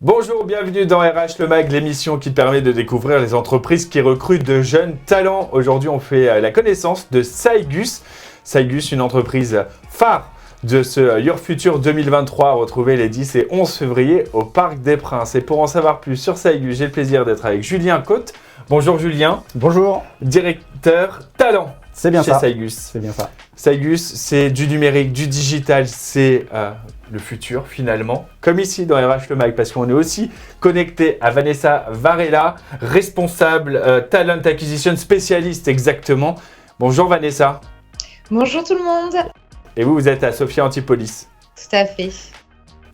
Bonjour, bienvenue dans RH Le Mag, l'émission qui permet de découvrir les entreprises qui recrutent de jeunes talents. Aujourd'hui, on fait la connaissance de Saigus. Saigus, une entreprise phare de ce Your Future 2023, retrouvée les 10 et 11 février au Parc des Princes. Et pour en savoir plus sur Saigus, j'ai le plaisir d'être avec Julien Côte. Bonjour Julien. Bonjour. Directeur talent. C'est bien chez ça. Saigus. C'est bien ça. Saigus, c'est du numérique, du digital, c'est le futur finalement. Comme ici dans RH Le Mag, parce qu'on est aussi connecté à Vanessa Varela, responsable Talent Acquisition spécialiste exactement. Bonjour Vanessa. Bonjour tout le monde. Et vous êtes à Sophia Antipolis. Tout à fait.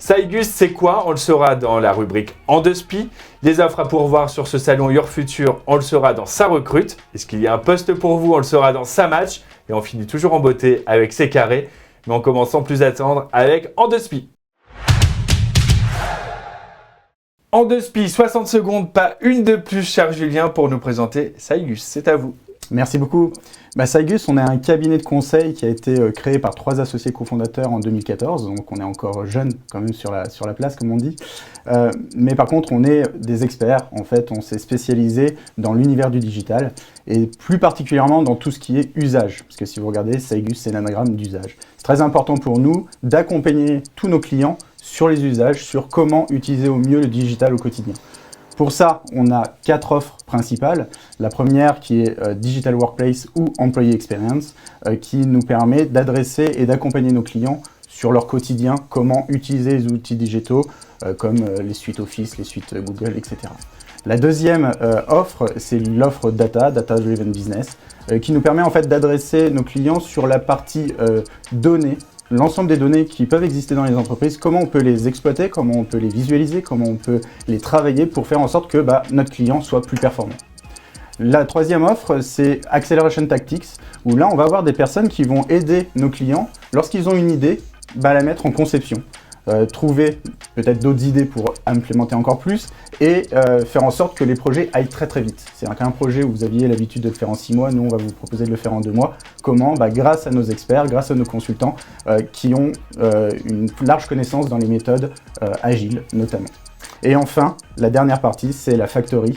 Saigus, c'est quoi? On le saura dans la rubrique En deux spi. Des offres à pourvoir sur ce salon Your Future, on le saura dans Sa recrute. Est-ce qu'il y a un poste pour vous? On le saura dans Sa match. Et on finit toujours en beauté avec C'est carré. Mais on commence sans plus attendre avec En deux spi. En deux spi, 60 secondes, pas une de plus, cher Julien, pour nous présenter Saigus. C'est à vous. Merci beaucoup. Saigus, on est un cabinet de conseil qui a été créé par 3 associés cofondateurs en 2014, donc on est encore jeune quand même sur la place, comme on dit. Mais par contre, on est des experts. En fait, on s'est spécialisé dans l'univers du digital et plus particulièrement dans tout ce qui est usage. Parce que si vous regardez, Saigus, c'est l'anagramme d'usage. C'est très important pour nous d'accompagner tous nos clients sur les usages, sur comment utiliser au mieux le digital au quotidien. Pour ça, on a 4 offres principales. La première qui est Digital Workplace ou Employee Experience, qui nous permet d'adresser et d'accompagner nos clients sur leur quotidien, comment utiliser les outils digitaux comme les suites Office, les suites Google, etc. La deuxième offre, c'est l'offre Data Driven Business, qui nous permet en fait d'adresser nos clients sur la partie données, l'ensemble des données qui peuvent exister dans les entreprises, comment on peut les exploiter, comment on peut les visualiser, comment on peut les travailler pour faire en sorte que notre client soit plus performant. La troisième offre, c'est Acceleration Tactics, où là, on va avoir des personnes qui vont aider nos clients, lorsqu'ils ont une idée, la mettre en conception. Trouver peut-être d'autres idées pour implémenter encore plus et faire en sorte que les projets aillent très très vite. C'est qu'un projet où vous aviez l'habitude de le faire en 6 mois, nous on va vous proposer de le faire en 2 mois. Comment? Grâce à nos experts, grâce à nos consultants qui ont une large connaissance dans les méthodes agiles notamment. Et enfin, la dernière partie, c'est la Factory,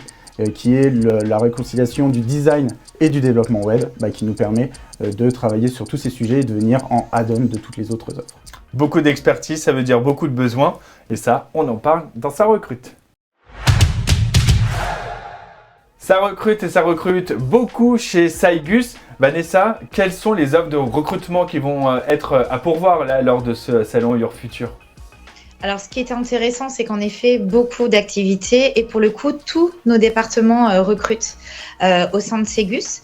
qui est la réconciliation du design et du développement web, qui nous permet de travailler sur tous ces sujets et de venir en add-on de toutes les autres offres. Beaucoup d'expertise, ça veut dire beaucoup de besoins. Et ça, on en parle dans Sa recrute. Ça recrute beaucoup chez Saigus. Vanessa, quelles sont les offres de recrutement qui vont être à pourvoir là, lors de ce salon Your Future? Alors, ce qui est intéressant, c'est qu'en effet, beaucoup d'activités et pour le coup, tous nos départements recrutent au sein de Saigus.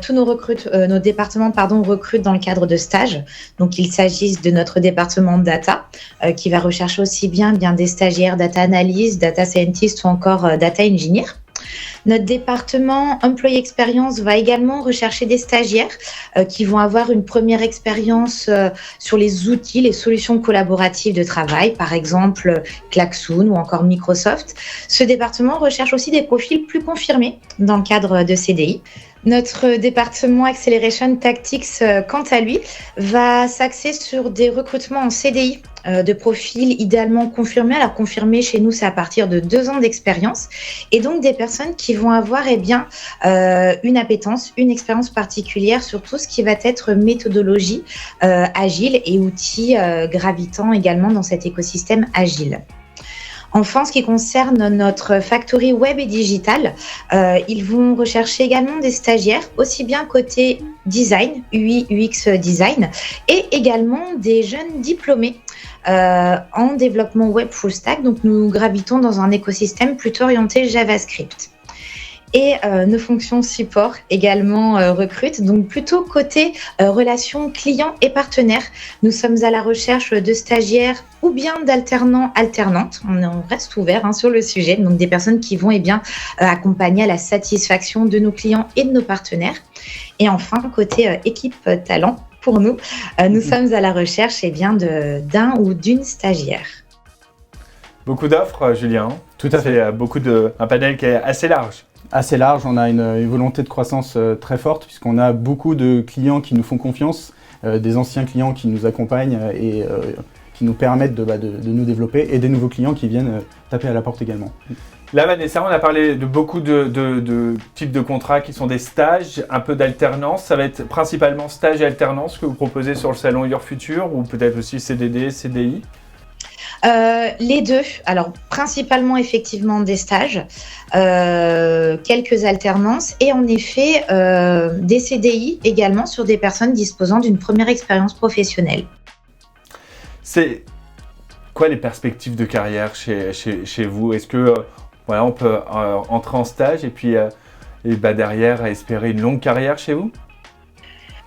Tous nos départements recrutent dans le cadre de stages. Donc, il s'agisse de notre département data qui va rechercher aussi bien des stagiaires data analyst, data scientist ou encore data engineer. Notre département Employee Experience va également rechercher des stagiaires qui vont avoir une première expérience sur les outils, les solutions collaboratives de travail, par exemple Klaxoon ou encore Microsoft. Ce département recherche aussi des profils plus confirmés dans le cadre de CDI. Notre département Acceleration Tactics, quant à lui, va s'axer sur des recrutements en CDI de profils idéalement confirmés. Alors confirmés chez nous, c'est à partir de 2 ans d'expérience et donc des personnes qui vont avoir une appétence, une expérience particulière sur tout ce qui va être méthodologie agile et outils gravitant également dans cet écosystème agile. Enfin, en ce qui concerne notre factory web et digital, ils vont rechercher également des stagiaires, aussi bien côté design, UI, UX design, et également des jeunes diplômés en développement web full stack. Donc, nous gravitons dans un écosystème plutôt orienté JavaScript. Et nos fonctions support également recrutent, donc plutôt côté relations clients et partenaires. Nous sommes à la recherche de stagiaires ou bien d'alternants, alternantes. On reste ouvert sur le sujet, donc des personnes qui vont accompagner à la satisfaction de nos clients et de nos partenaires. Et enfin, côté équipe talent, pour nous, nous sommes à la recherche d'un ou d'une stagiaire. Beaucoup d'offres, Julien. Tout à fait. C'est un panel qui est assez large. Assez large, on a une volonté de croissance très forte puisqu'on a beaucoup de clients qui nous font confiance, des anciens clients qui nous accompagnent et qui nous permettent de nous développer et des nouveaux clients qui viennent taper à la porte également. Là, Vanessa, on a parlé de beaucoup de types de contrats qui sont des stages, un peu d'alternance. Ça va être principalement stage et alternance que vous proposez sur le salon Your Future ou peut-être aussi CDD, CDI? Les deux. Alors, principalement, effectivement, des stages, quelques alternances et en effet, des CDI également sur des personnes disposant d'une première expérience professionnelle. C'est quoi les perspectives de carrière chez vous? Est-ce que voilà, on peut entrer en stage et puis derrière espérer une longue carrière chez vous?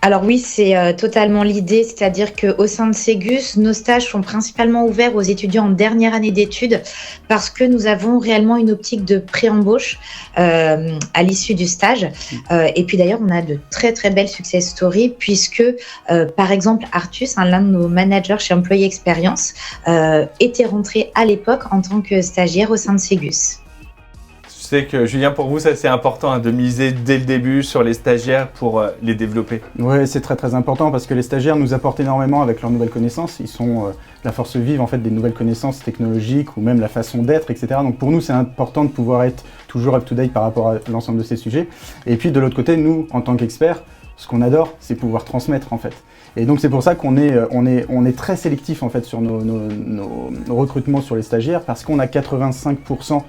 Alors oui, c'est totalement l'idée, c'est-à-dire qu'au sein de Ségus, nos stages sont principalement ouverts aux étudiants en dernière année d'études parce que nous avons réellement une optique de pré-embauche à l'issue du stage. Et puis d'ailleurs, on a de très très belles success stories puisque, par exemple, Artus, l'un de nos managers chez Employee Experience, était rentré à l'époque en tant que stagiaire au sein de Ségus. Je sais que Julien, pour vous, ça c'est important de miser dès le début sur les stagiaires pour les développer. Oui, c'est très très important parce que les stagiaires nous apportent énormément avec leurs nouvelles connaissances. Ils sont la force vive en fait des nouvelles connaissances technologiques ou même la façon d'être, etc. Donc pour nous, c'est important de pouvoir être toujours up-to-date par rapport à l'ensemble de ces sujets. Et puis de l'autre côté, nous, en tant qu'experts, ce qu'on adore, c'est pouvoir transmettre en fait. Et donc c'est pour ça qu'on est très sélectif en fait sur nos recrutements sur les stagiaires parce qu'on a 85%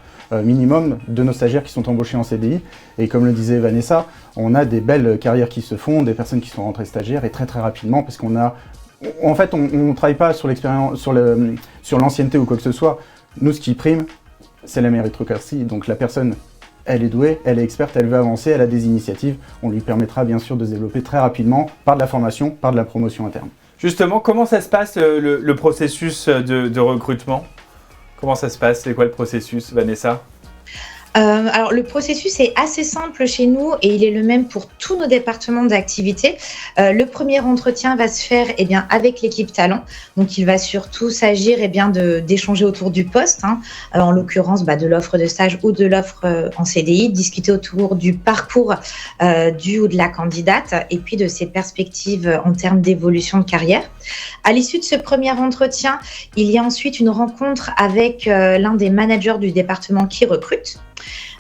minimum de nos stagiaires qui sont embauchés en CDI. Et comme le disait Vanessa, on a des belles carrières qui se font, des personnes qui sont rentrées stagiaires et très très rapidement parce qu'on a... En fait, on ne travaille pas sur l'expérience, sur l'ancienneté ou quoi que ce soit. Nous, ce qui prime, c'est la méritocratie. Donc la personne, elle est douée, elle est experte, elle veut avancer, elle a des initiatives. On lui permettra bien sûr de se développer très rapidement par de la formation, par de la promotion interne. Justement, comment ça se passe le processus de recrutement? Comment ça se passe? C'est quoi le processus, Vanessa? Alors le processus est assez simple chez nous et il est le même pour tous nos départements d'activité. Le premier entretien va se faire avec l'équipe talent. Donc il va surtout s'agir d'échanger autour du poste, en l'occurrence de l'offre de stage ou de l'offre en CDI, discuter autour du parcours du ou de la candidate et puis de ses perspectives en termes d'évolution de carrière. À l'issue de ce premier entretien, il y a ensuite une rencontre avec l'un des managers du département qui recrute.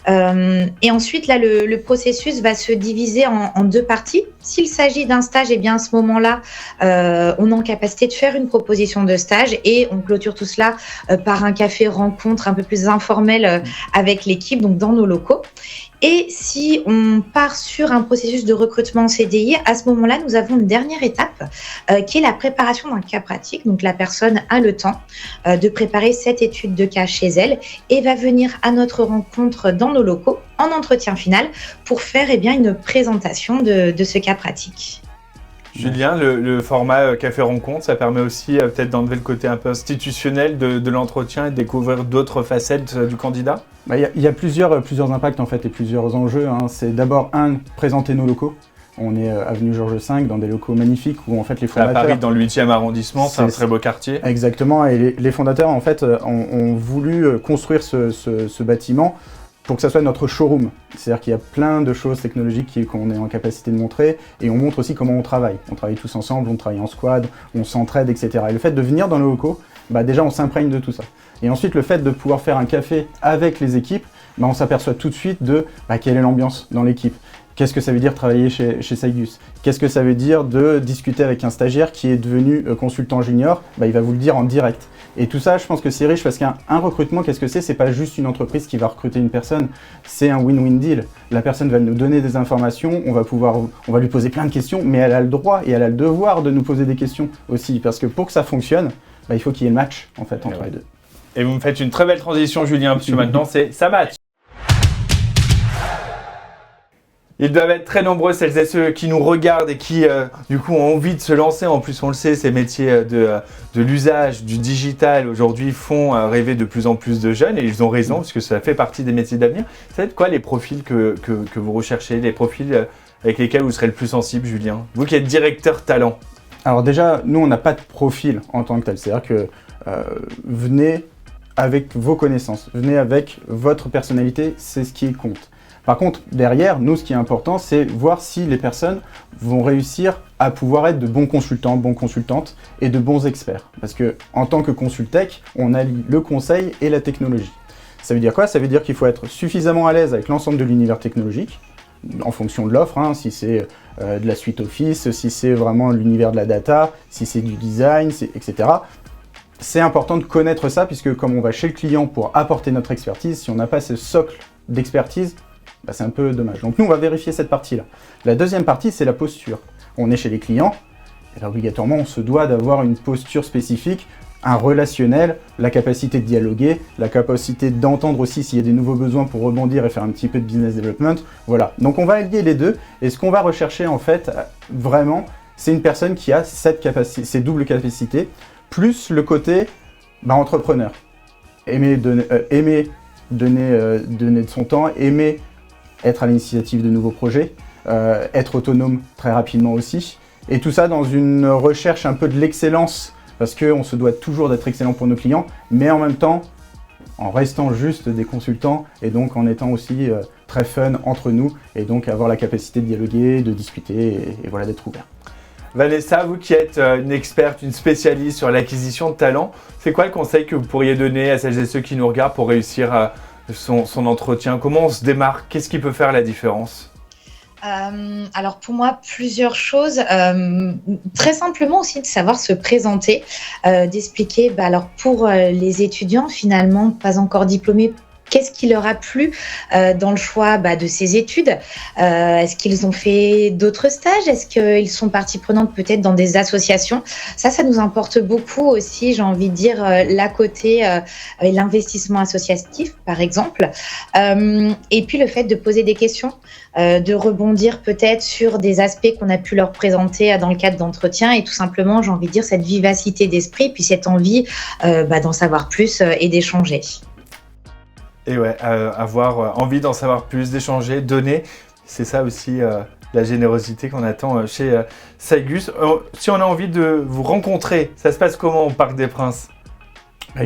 Et ensuite, là, le processus va se diviser en deux parties. S'il s'agit d'un stage, à ce moment-là, on est en capacité de faire une proposition de stage et on clôture tout cela par un café rencontre un peu plus informel avec l'équipe, donc dans nos locaux. Et si on part sur un processus de recrutement en CDI, à ce moment-là, nous avons une dernière étape qui est la préparation d'un cas pratique. Donc, la personne a le temps de préparer cette étude de cas chez elle et va venir à notre rencontre dans nos locaux en entretien final pour faire une présentation de ce cas pratique. Julien, le format café rencontre, ça permet aussi peut-être d'enlever le côté un peu institutionnel de l'entretien et de découvrir d'autres facettes du candidat? Il y a plusieurs impacts en fait et plusieurs enjeux. C'est d'abord présenter nos locaux. On est avenue Georges V dans des locaux magnifiques où en fait les fondateurs... À Paris, dans le 8e arrondissement, c'est un très beau quartier. Exactement, et les fondateurs en fait ont voulu construire ce bâtiment pour que ça soit notre showroom. C'est-à-dire qu'il y a plein de choses technologiques qu'on est en capacité de montrer et on montre aussi comment on travaille. On travaille tous ensemble, on travaille en squad, on s'entraide, etc. Et le fait de venir dans nos locaux, déjà on s'imprègne de tout ça. Et ensuite le fait de pouvoir faire un café avec les équipes, on s'aperçoit tout de suite de quelle est l'ambiance dans l'équipe. Qu'est-ce que ça veut dire travailler chez Saygus? Qu'est-ce que ça veut dire de discuter avec un stagiaire qui est devenu consultant junior? Il va vous le dire en direct. Et tout ça, je pense que c'est riche parce qu'un recrutement, qu'est-ce que c'est? C'est pas juste une entreprise qui va recruter une personne, c'est un win-win deal. La personne va nous donner des informations, on va lui poser plein de questions, mais elle a le droit et elle a le devoir de nous poser des questions aussi. Parce que pour que ça fonctionne, il faut qu'il y ait le match en fait entre les deux. Et vous me faites une très belle transition, Julien, parce que maintenant ça match. Ils doivent être très nombreux, celles et ceux qui nous regardent et qui, du coup, ont envie de se lancer. En plus, on le sait, ces métiers de l'usage, du digital, aujourd'hui, font rêver de plus en plus de jeunes. Et ils ont raison, parce que ça fait partie des métiers d'avenir. Ça va être quoi les profils que vous recherchez, les profils avec lesquels vous serez le plus sensible, Julien? Vous qui êtes directeur talent. Alors déjà, nous, on n'a pas de profil en tant que tel. C'est-à-dire que venez avec vos connaissances, venez avec votre personnalité, c'est ce qui compte. Par contre, derrière, nous, ce qui est important, c'est voir si les personnes vont réussir à pouvoir être de bons consultants, bonnes consultantes et de bons experts. Parce que en tant que consultech, on allie le conseil et la technologie. Ça veut dire quoi? Ça veut dire qu'il faut être suffisamment à l'aise avec l'ensemble de l'univers technologique, en fonction de l'offre, hein, si c'est de la suite Office, si c'est vraiment l'univers de la data, si c'est du design, etc. C'est important de connaître ça, puisque comme on va chez le client pour apporter notre expertise, si on n'a pas ce socle d'expertise, bah, c'est un peu dommage. Donc nous, on va vérifier cette partie-là. La deuxième partie, c'est la posture. On est chez les clients, et là, obligatoirement, on se doit d'avoir une posture spécifique, un relationnel, la capacité de dialoguer, la capacité d'entendre aussi s'il y a des nouveaux besoins pour rebondir et faire un petit peu de business development. Voilà. Donc on va allier les deux, et ce qu'on va rechercher, en fait, vraiment, c'est une personne qui a ces doubles capacités, plus le côté entrepreneur. Aimer donner de son temps, aimer être à l'initiative de nouveaux projets, être autonome très rapidement aussi. Et tout ça dans une recherche un peu de l'excellence, parce qu'on se doit toujours d'être excellent pour nos clients, mais en même temps, en restant juste des consultants, et donc en étant aussi très fun entre nous, et donc avoir la capacité de dialoguer, de discuter, et voilà, d'être ouvert. Vanessa, vous qui êtes une experte, une spécialiste sur l'acquisition de talents, c'est quoi le conseil que vous pourriez donner à celles et ceux qui nous regardent pour réussir son entretien? Comment on se démarque? Qu'est-ce qui peut faire la différence? Alors pour moi, plusieurs choses. Très simplement aussi de savoir se présenter, d'expliquer, alors pour les étudiants finalement pas encore diplômés, qu'est-ce qui leur a plu dans le choix de ces études? Est-ce qu'ils ont fait d'autres stages? Est-ce qu'ils sont partie prenante peut-être dans des associations? Ça nous importe beaucoup aussi, j'ai envie de dire, l'à côté l'investissement associatif, par exemple. Et puis le fait de poser des questions, de rebondir peut-être sur des aspects qu'on a pu leur présenter dans le cadre d'entretien et tout simplement, j'ai envie de dire, cette vivacité d'esprit, puis cette envie d'en savoir plus et d'échanger. Et ouais, avoir envie d'en savoir plus, d'échanger, donner, c'est ça aussi la générosité qu'on attend chez Saigus. Si on a envie de vous rencontrer, ça se passe comment au Parc des Princes? Il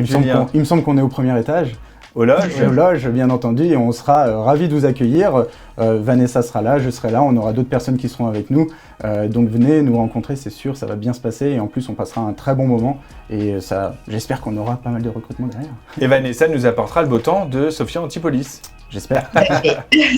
me semble qu'on est au premier étage. Aux loges? Aux loges, bien entendu, et on sera ravis de vous accueillir. Vanessa sera là, je serai là, on aura d'autres personnes qui seront avec nous. Donc venez nous rencontrer, c'est sûr, ça va bien se passer. Et en plus, on passera un très bon moment. Et ça, j'espère qu'on aura pas mal de recrutements derrière. Et Vanessa nous apportera le beau temps de Sophia Antipolis. J'espère.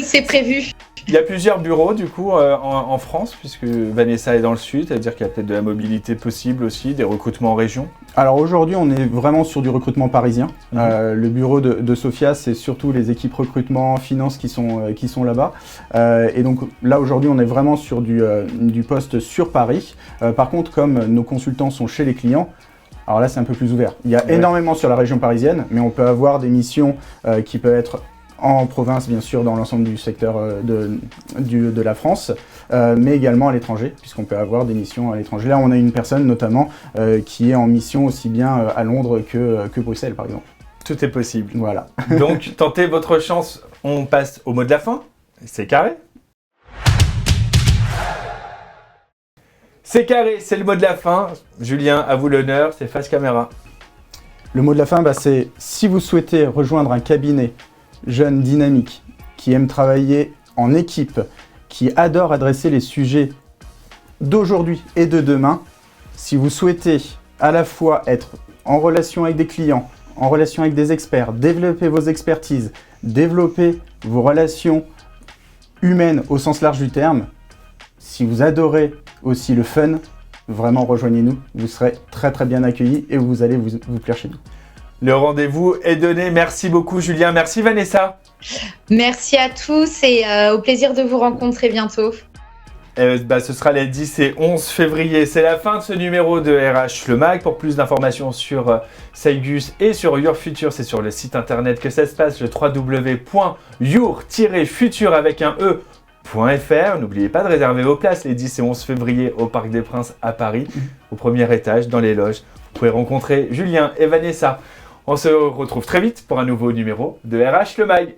C'est prévu. Il y a plusieurs bureaux du coup en France, puisque Vanessa est dans le sud, c'est-à-dire qu'il y a peut-être de la mobilité possible aussi, des recrutements en région. Alors aujourd'hui, on est vraiment sur du recrutement parisien. Le bureau de Sophia, c'est surtout les équipes recrutement, finance qui sont là-bas. Et donc là, aujourd'hui, on est vraiment sur du poste sur Paris. Par contre, comme nos consultants sont chez les clients, alors là, c'est un peu plus ouvert. Il y a énormément sur la région parisienne, mais on peut avoir des missions qui peuvent être en province, bien sûr, dans l'ensemble du secteur de la France, mais également à l'étranger, puisqu'on peut avoir des missions à l'étranger. Là, on a une personne, notamment, qui est en mission aussi bien à Londres que Bruxelles, par exemple. Tout est possible. Voilà. Donc, tentez votre chance. On passe au mot de la fin. C'est carré. C'est carré, c'est le mot de la fin. Julien, à vous l'honneur, c'est face caméra. Le mot de la fin, c'est si vous souhaitez rejoindre un cabinet jeune, dynamique, qui aime travailler en équipe, qui adore adresser les sujets d'aujourd'hui et de demain, si vous souhaitez à la fois être en relation avec des clients, en relation avec des experts, développer vos expertises, développer vos relations humaines au sens large du terme, si vous adorez aussi le fun, vraiment rejoignez-nous, vous serez très très bien accueillis et vous allez vous plaire chez nous. Le rendez-vous est donné. Merci beaucoup Julien, merci Vanessa. Merci à tous et au plaisir de vous rencontrer bientôt. Ce sera les 10 et 11 février. C'est la fin de ce numéro de RH Le Mag. Pour plus d'informations sur Saigus et sur Your Future, c'est sur le site internet que ça se passe, le www.your-future avec un e.fr. N'oubliez pas de réserver vos places les 10 et 11 février au Parc des Princes à Paris, au premier étage, dans les loges. Vous pouvez rencontrer Julien et Vanessa. On se retrouve très vite pour un nouveau numéro de RH Le Mag.